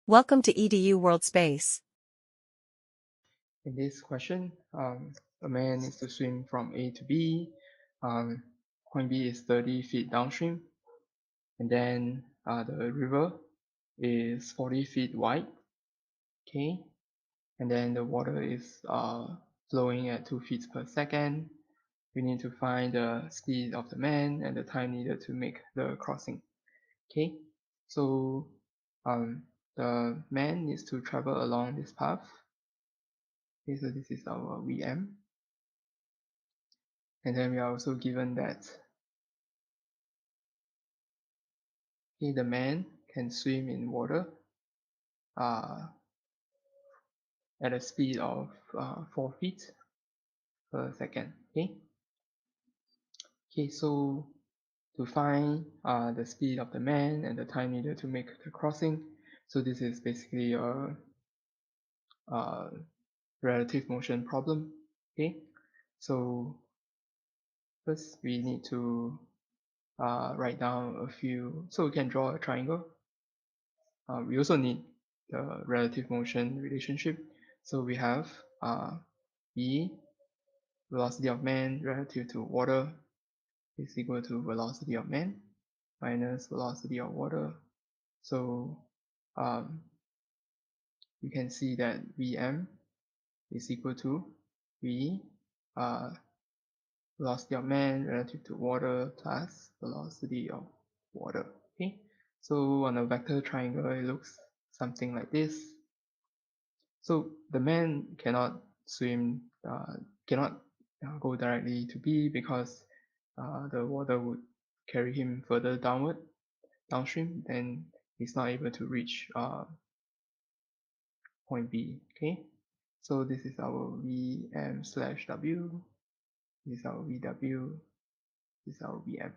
Welcome to EDU World Space. In this question, a man needs to swim from A to B. Point B is 30 feet downstream, and then the river is 40 feet wide. Okay, and then the water is flowing at 2 feet per second. We need to find the speed of the man and the time needed to make the crossing. Okay, so the man needs to travel along this path. Okay, so this is our VM. And then we are also given that the man can swim in water uh, at a speed of 4 feet per second. Okay, so to find the speed of the man and the time needed to make the crossing, so this is basically a relative motion problem. Okay, so first we need to write down a few, so we can draw a triangle. We also need the relative motion relationship. So we have V, velocity of man relative to water, is equal to velocity of man minus velocity of water. So you can see that Vm is equal to V velocity of man relative to water plus velocity of water. Okay, so on a vector triangle it looks something like this. So the man cannot swim, cannot go directly to B because the water would carry him further downstream, then he's not able to reach point B. Okay, so this is our Vm slash W, this is our Vw, this is our Vm.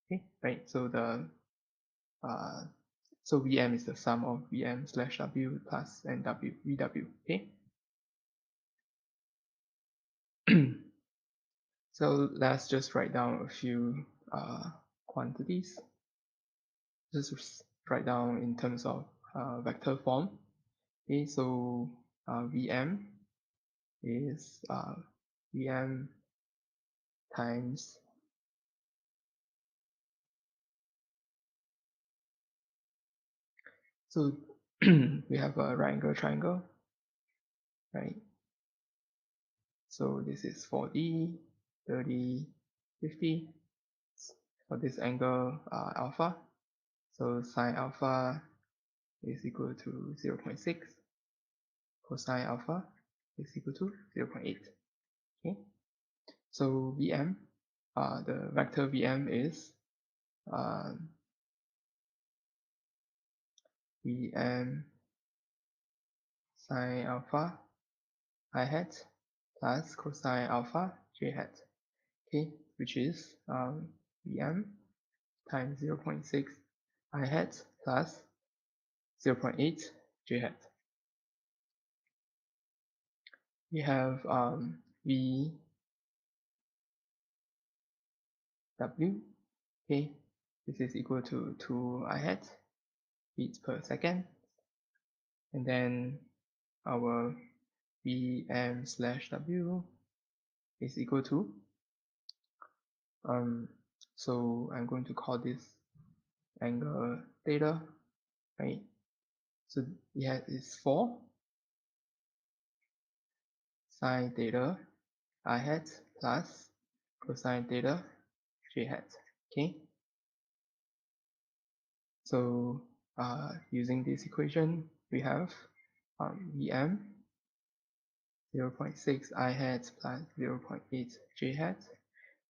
Okay, right, so so Vm is the sum of Vm slash W plus NW, Vw. Okay. So let's just write down a few quantities. Just write down in terms of vector form. Okay, so Vm is Vm times so we have a right angle triangle, right? So this is 40, 30, 50. For this angle alpha, so sine alpha is equal to 0.6, cosine alpha is equal to 0.8. Okay, so Vm, the vector Vm is Vm sine alpha I hat plus cosine alpha j hat. Okay, which is Vm times 0.6 I hat plus 0.8 j hat. We have Vw, okay, this is equal to 2 I hat beats per second, and then our Vm slash W is equal to so I'm going to call this angle theta, right? So it's 4 sine theta I hat plus cosine theta j hat. Okay, so using this equation we have Vm 0.6 I hat plus 0.8 j hat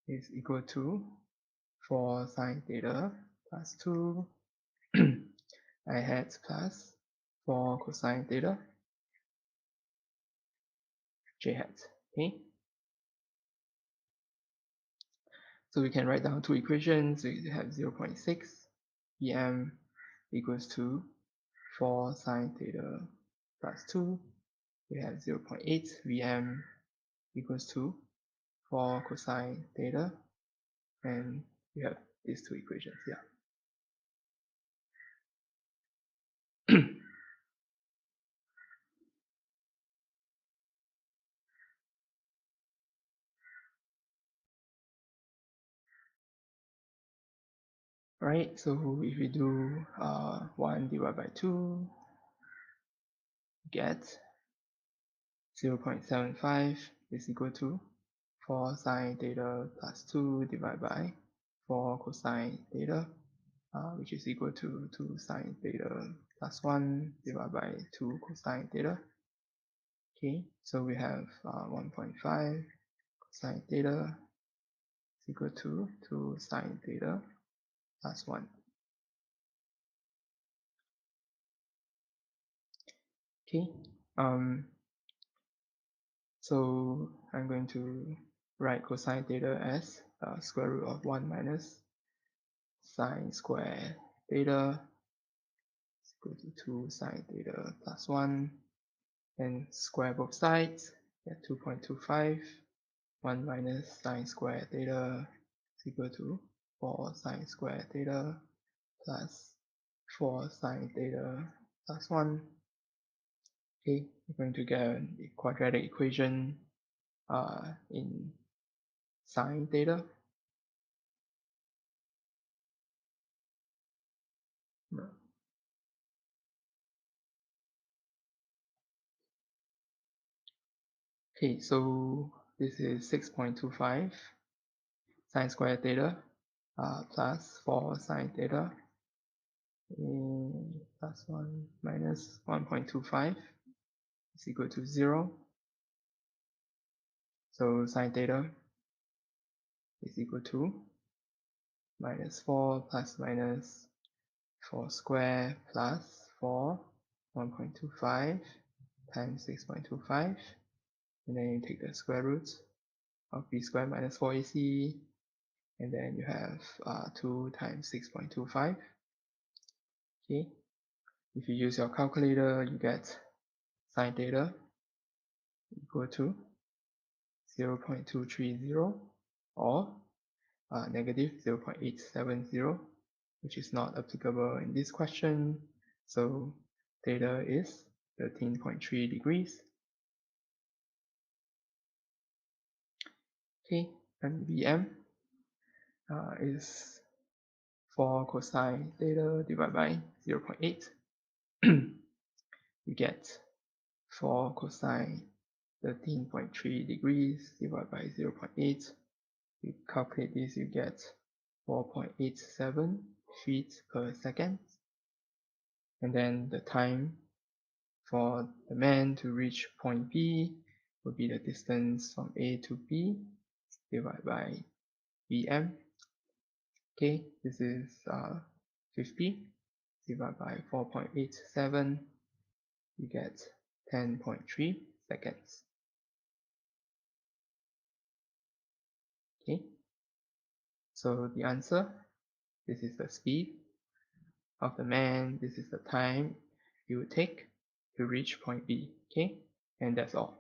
is equal to 4 sine theta plus 2 I hat plus 4 cosine theta j hat. Okay, so we can write down two equations. We have 0.6 Vm equals to 4 sine theta plus 2. We have 0.8 Vm equals to 4 cosine theta, and we have these two equations. Yeah. Right, so if we do 1 divided by 2, get 0.75 is equal to 4 sine theta plus 2 divided by 4 cosine theta, which is equal to 2 sine theta plus 1 divided by 2 cosine theta. Okay, so we have 1.5 cosine theta is equal to 2 sine theta plus 1. Okay, so I'm going to write cosine theta as square root of 1 minus sine square theta is equal to 2 sine theta plus 1, and square both sides, get 2.25. 1 minus sine square theta is equal to 4 sine square theta plus 4 sine theta plus 1. Okay, we're going to get a quadratic equation in sine theta. Okay, so this is 6.25 sine square theta plus 4 sine theta plus 1 minus 1.25 is equal to 0. So sine theta is equal to minus 4 plus minus 4 square plus 4, 1.25 times 6.25, and then you take the square root of b squared minus 4ac, and then you have 2 times 6.25. Okay, if you use your calculator, you get sine theta equal to 0.230 or negative 0.870, which is not applicable in this question. So theta is 13.3 degrees. Okay, and Vm is 4 cosine theta divided by 0.8. You get 4 cosine 13.3 degrees divided by 0.8. You calculate this, you get 4.87 feet per second. And then the time for the man to reach point B would be the distance from A to B divided by Vm. Okay, this is 50 divided by 4.87. You get 10.3 seconds. Okay, so the answer, this is the speed of the man, this is the time it would take to reach point B. Okay, and that's all.